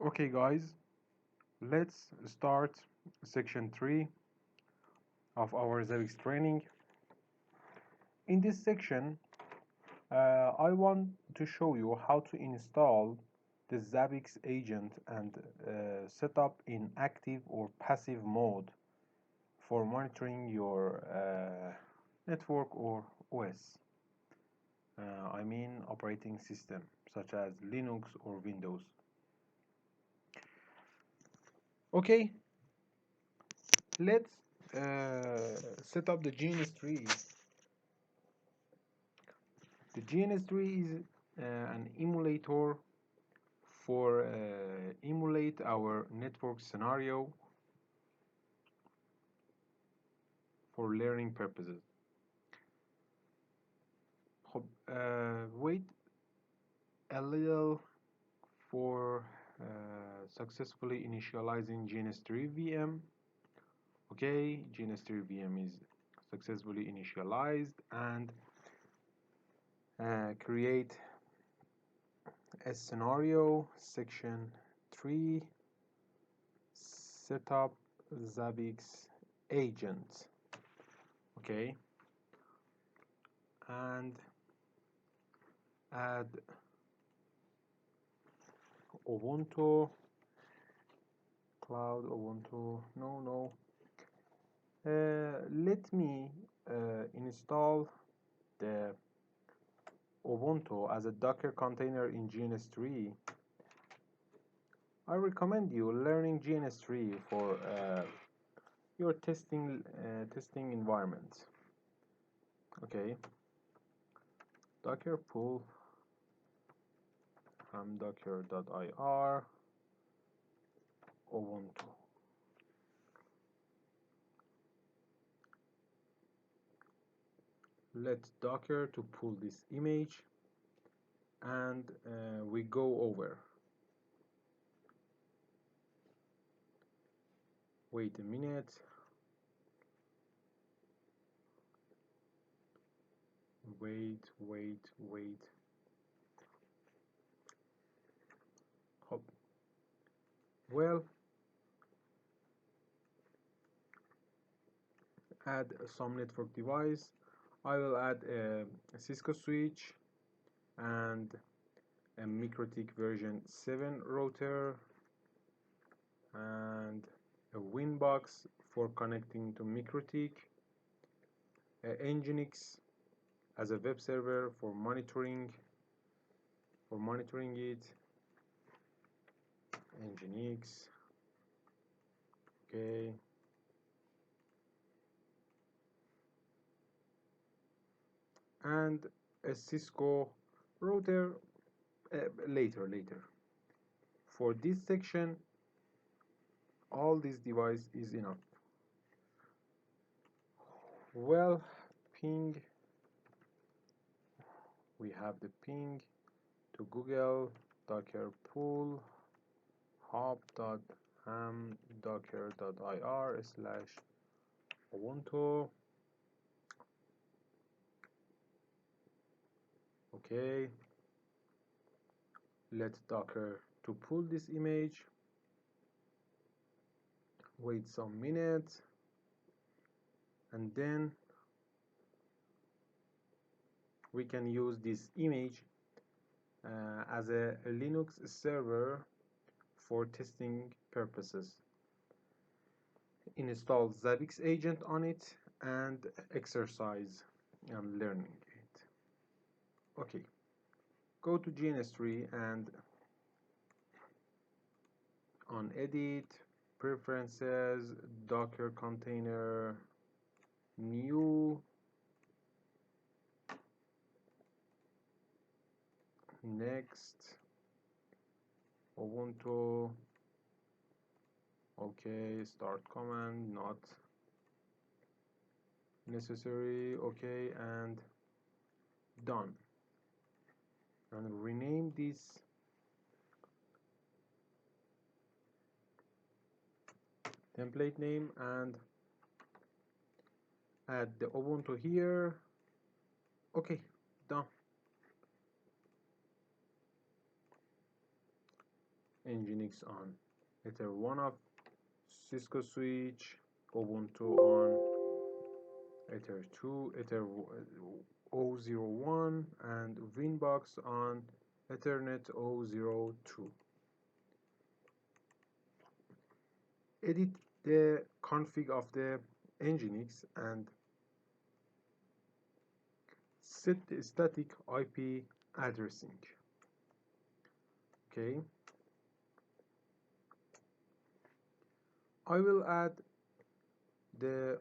Okay guys, let's start section 3 of our Zabbix training. In this section, I want to show you how to install the Zabbix agent and set up in active or passive mode for monitoring your network or OS. I mean operating system such as Linux or Windows. Okay, let's set up the GNS3. The GNS3 is an emulator for emulate our network scenario for learning purposes. Wait a little for successfully initializing GNS3 VM. Okay, GNS3 VM is successfully initialized, and create a scenario section 3 setup Zabbix agent. Okay, and add Ubuntu cloud Ubuntu. No. Let me install the Ubuntu as a Docker container in GNS3. I recommend you learning GNS3 for your testing environment. Okay, Docker pull docker.ir Ubuntu. Let Docker to pull this image, and we go over. Wait a minute. Wait. Hop. Well, add some network device. I will add a Cisco switch and a MikroTik version 7 router and a Winbox for connecting to MikroTik, a Nginx as a web server for monitoring it, Nginx. Okay, and a Cisco router later. For this section, all this device is enough. Well, ping, we have the ping to Google docker pull hop.ham docker.ir/ubuntu. Okay, let Docker to pull this image. Wait some minutes, and then we can use this image as a Linux server for testing purposes. Install Zabbix Agent on it and exercise and learning it. Okay, go to GNS3 and on Edit, Preferences, Docker Container, New, Next, Ubuntu. Okay, start command, not necessary. Okay, and done. And rename this template name and add the Ubuntu here. Okay, done. Nginx on, Ether 1 of Cisco switch, Ubuntu on, Ether 2, Ether 001, and Winbox on Ethernet 002. Edit the config of the Nginx and set the static IP addressing. Okay. I will add the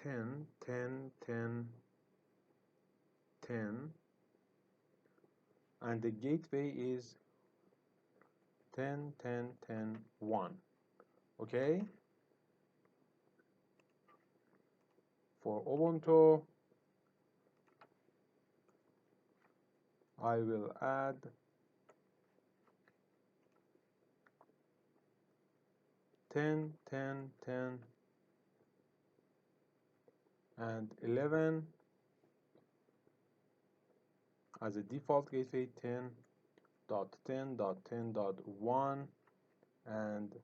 10, 10, 10, 10, and the gateway is 10, 10, 10, 1. Okay. For Ubuntu, I will add 10, 10, 10, and 11 as a default gateway, 10.10.10.1, and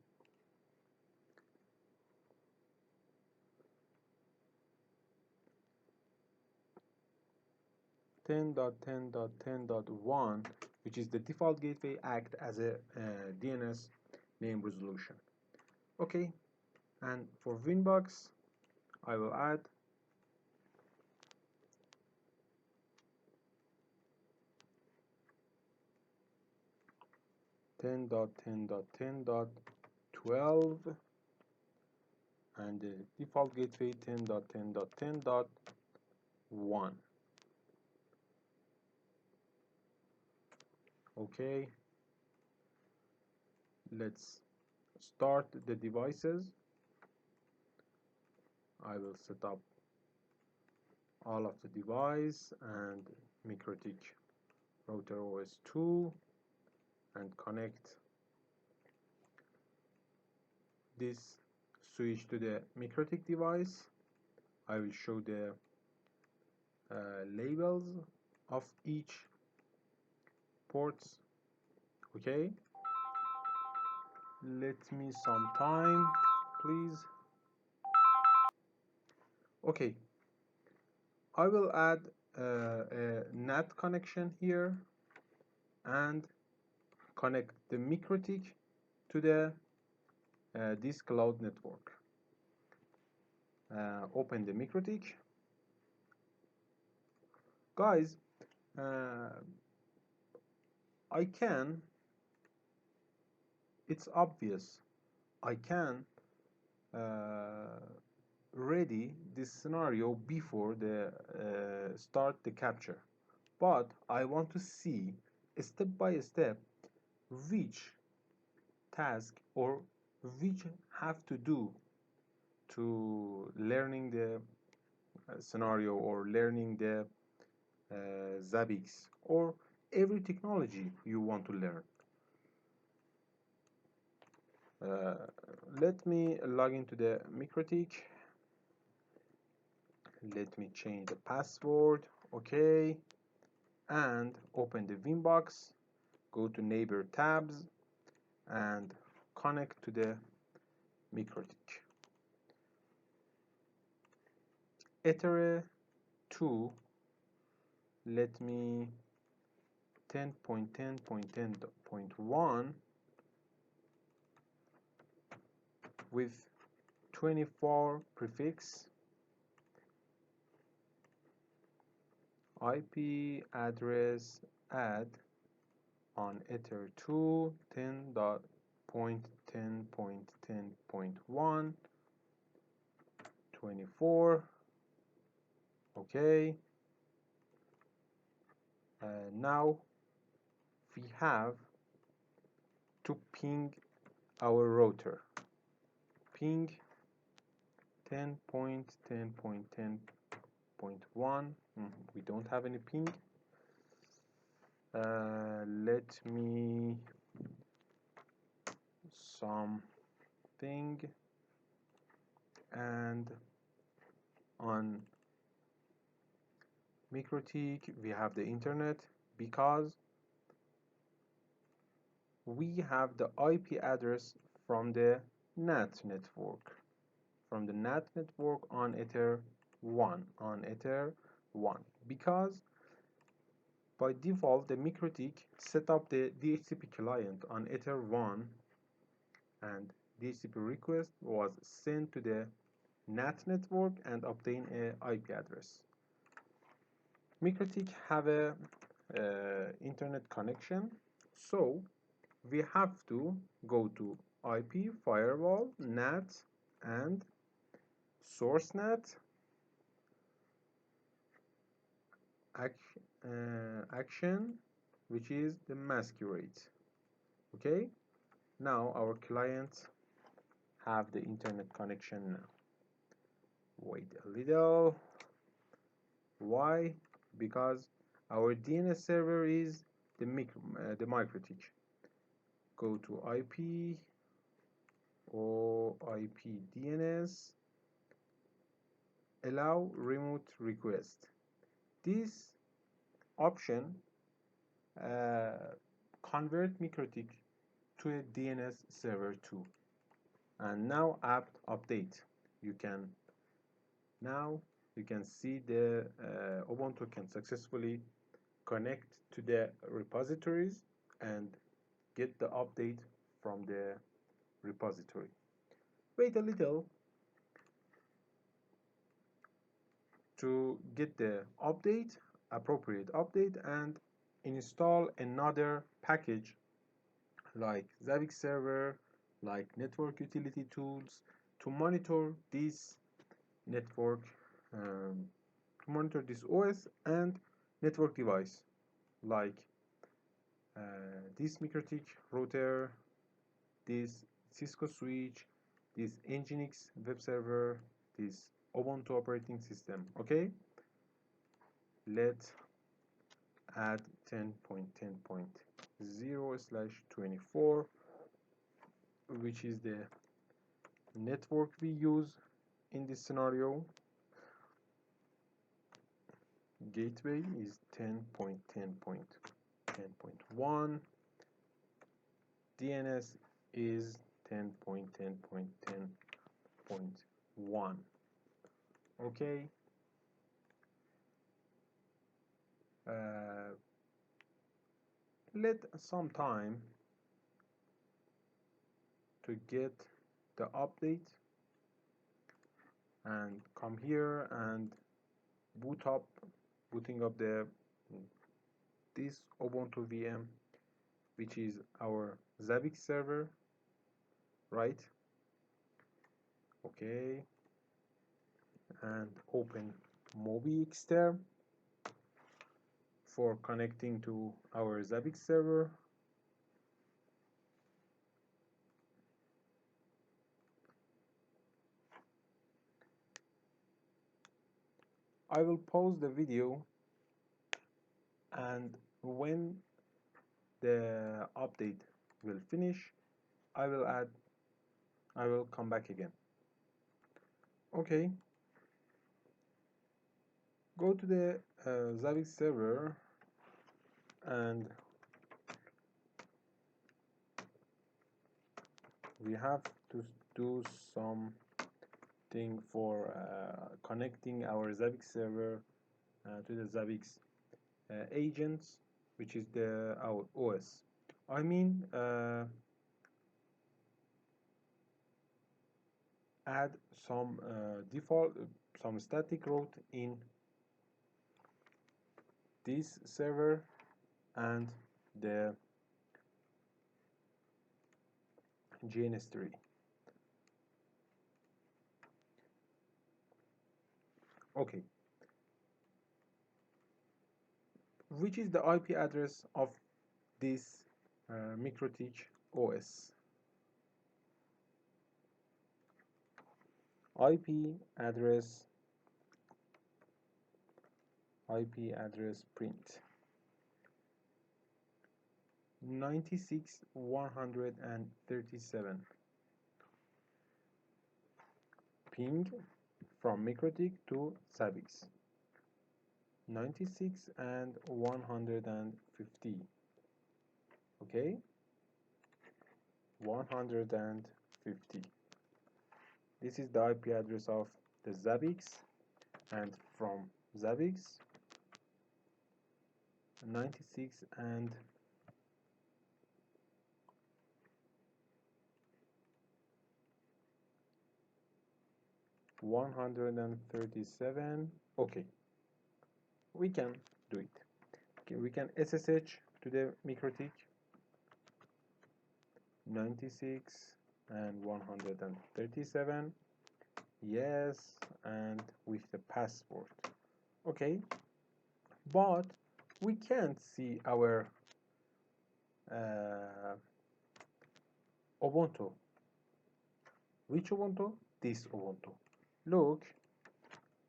10.10.10.1, which is the default gateway, act as a DNS name resolution. Okay, and for Winbox, I will add 10.10.10.12, and the default gateway 10.10.10.1. Okay, let's start the devices. I will set up all of the device and MikroTik router OS 2 and connect this switch to the MikroTik device. I will show the labels of each ports. Okay, let me some time, please. Okay, I will add a NAT connection here and connect the MikroTik to the this cloud network. Open the MikroTik. Guys, I can, it's obvious, I can ready this scenario before the start the capture, but I want to see step by step which task or which have to do to learning the scenario or learning the Zabbix or every technology you want to learn. Let me log into the MikroTik. Let me change the password. Okay, and open the Winbox. Go to neighbor tabs and connect to the MikroTik. Ether 2. Let me 10.10.10.1 with 24 prefix, IP address add on Ether 2 10.10.10.1 24. Okay, now we have to ping our router. Ping 10.10.10.1. We don't have any ping. Let me something, and on MikroTik we have the internet because we have the IP address from the NAT network, on Ether 1, because by default the MikroTik set up the DHCP client on Ether 1, and DHCP request was sent to the NAT network and obtain a IP address. MikroTik have a internet connection, so we have to go to IP, firewall, NAT, and source NAT, action, which is the masquerade. Okay, now our clients have the internet connection now. Wait a little. Why? Because our DNS server is the MikroTik. Go to IP or IP DNS, allow remote request. This option convert MikroTik to a DNS server too. And now apt update. You can see the Ubuntu can successfully connect to the repositories and get the update from the repository. Wait a little to get the appropriate update, and install another package like Zabbix server, like network utility tools to monitor this network, to monitor this OS and network device, like this MikroTik router, this Cisco switch, this Nginx web server, this Ubuntu operating system. Okay, let's add 10.10.0/24, which is the network we use in this scenario. Gateway is 10.10.10.1. DNS is 10.10.10.1. Okay. Let some time to get the update and come here and booting up this Ubuntu VM, which is our Zabbix server, right? Okay, and open MobiXter for connecting to our Zabbix server. I will pause the video, and when the update will finish, I will come back again. Okay, go to the Zabbix server and we have to do something for connecting our Zabbix server to the Zabbix agents, which is our OS. I mean, add some some static route in this server and the GNS3. Okay, which is the IP address of this MikroTik OS? IP address print 96.137. Ping from MikroTik to Zabbix 96 and 150. Okay, 150. This is the IP address of the Zabbix, and from Zabbix 96 and 137. Okay, we can do it. Okay, we can SSH to the MikroTik 96 and 137. Yes, and with the password. Okay, but we can't see our Ubuntu. Which Ubuntu? This Ubuntu. Look,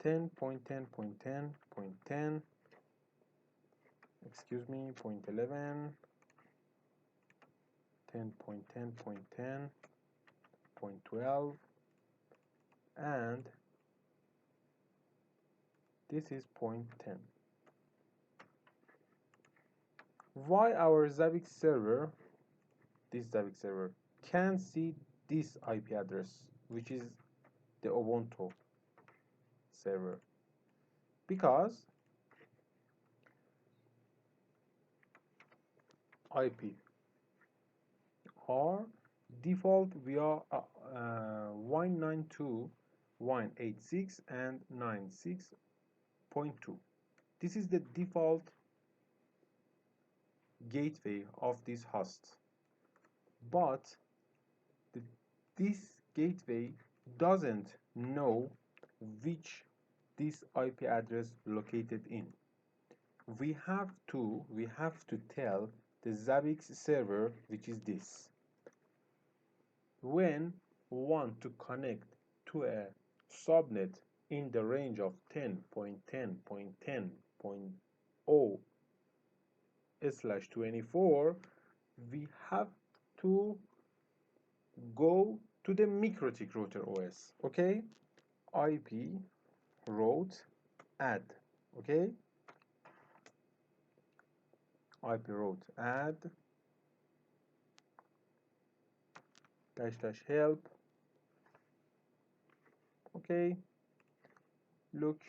10.10.10.10, excuse me, 0.11, 10.10.10.12, and this is 0.10. Why our Zabbix server, this Zabbix server, can see this IP address, which is the Ubuntu server? Because IP are default via 192.186 and 96.2. This is the default gateway of this host, but this gateway doesn't know which this IP address located in. We have to tell the Zabbix server, which is this. When want to connect to a subnet in the range of 10.10.10.0/24, we have to go to the MikroTik router OS. Okay, IP route add. Okay, IP route add --help. Okay, look,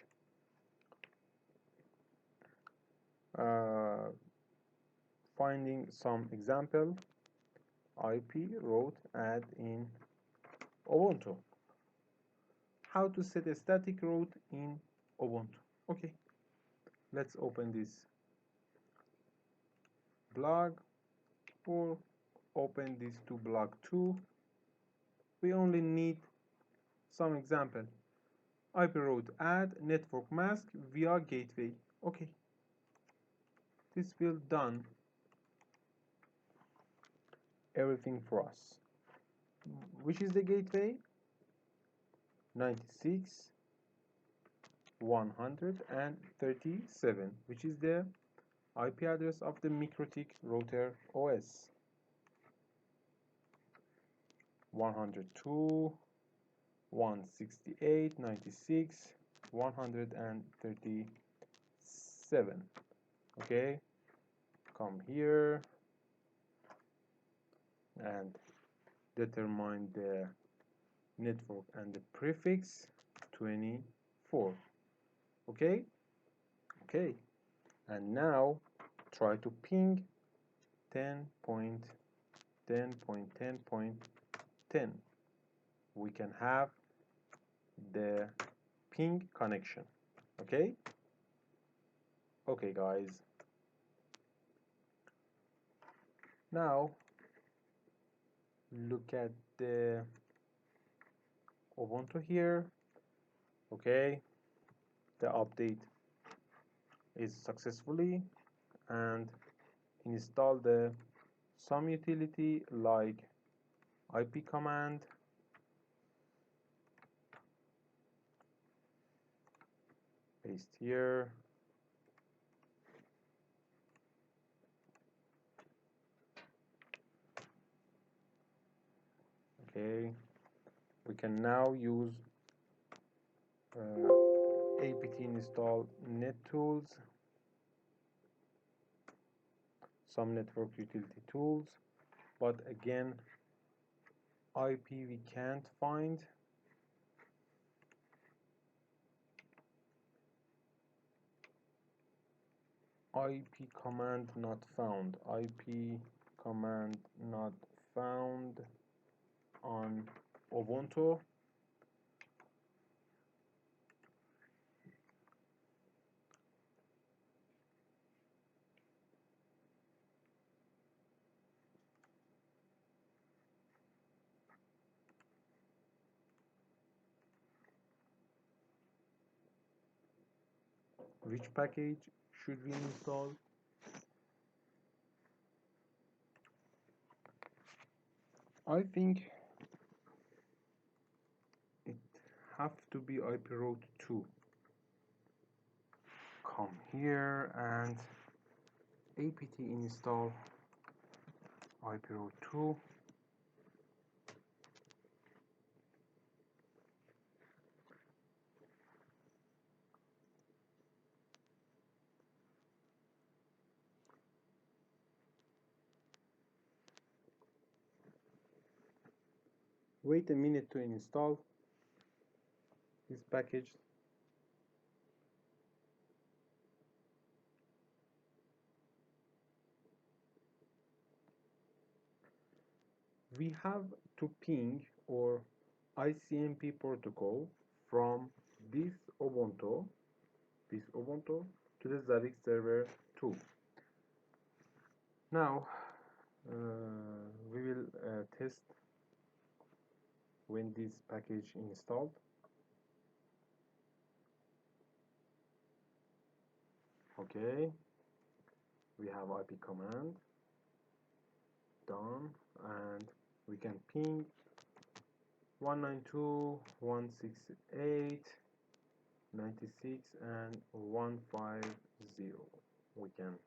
finding some example. IP route add in Ubuntu. How to set a static route in Ubuntu. Okay, let's open this blog or open this to blog 2. We only need some example. IP route add network mask via gateway. Okay, this will done everything for us. Which is the gateway? 96 137, which is the IP address of the MikroTik router OS. 102 168 96 137. Okay, come here and determine the network and the prefix 24. Okay, and now try to ping 10.10.10.10. we can have the ping connection. Okay, guys, now look at the Ubuntu here. Okay, the update is successfully, and install the some utility like IP command, paste here. Okay, we can now use apt install nettools, some network utility tools, but again IP we can't find. IP command not found. IP command not found on Ubuntu. Which package should we install? I think it have to be IP route 2. Come here and apt install IP route 2. Wait a minute to install this package. We have to ping or ICMP protocol from this Ubuntu to the Zabbix server 2. Now we will test when this package installed. Okay, we have IP command done, and we can ping 192.168.96 and 150. We can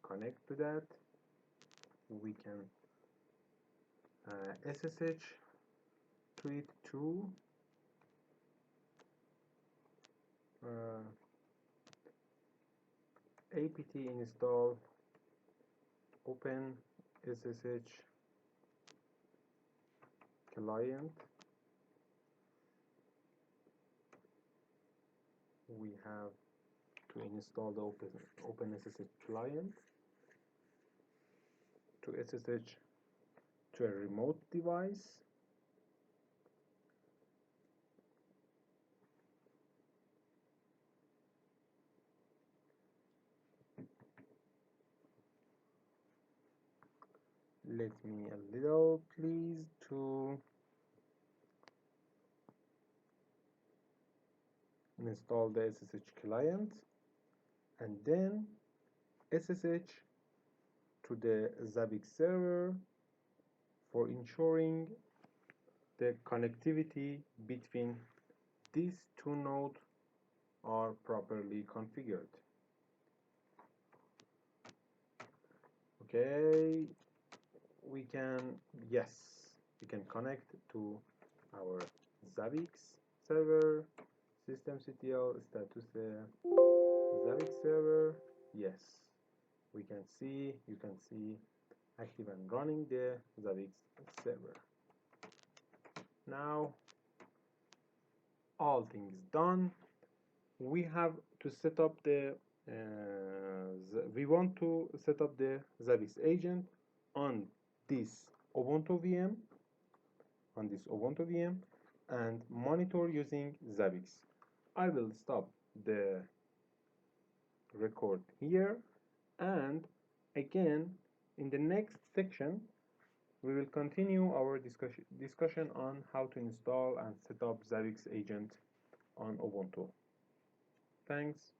connect to that. We can SSH to it too. Apt install open SSH client. We have to install the open SSH client to SSH to a remote device. Let me a little please to install the SSH client, and then SSH to the Zabbix server for ensuring the connectivity between these two nodes are properly configured. Okay, we can connect to our Zabbix server, systemctl status Zabbix server. Yes, you can see active and running the Zabbix server. Now all things done, we have to set up the we want to set up the Zabbix agent on this Ubuntu VM and monitor using Zabbix. I will stop the record here, and again in the next section we will continue our discussion on how to install and set up Zabbix agent on Ubuntu. Thanks.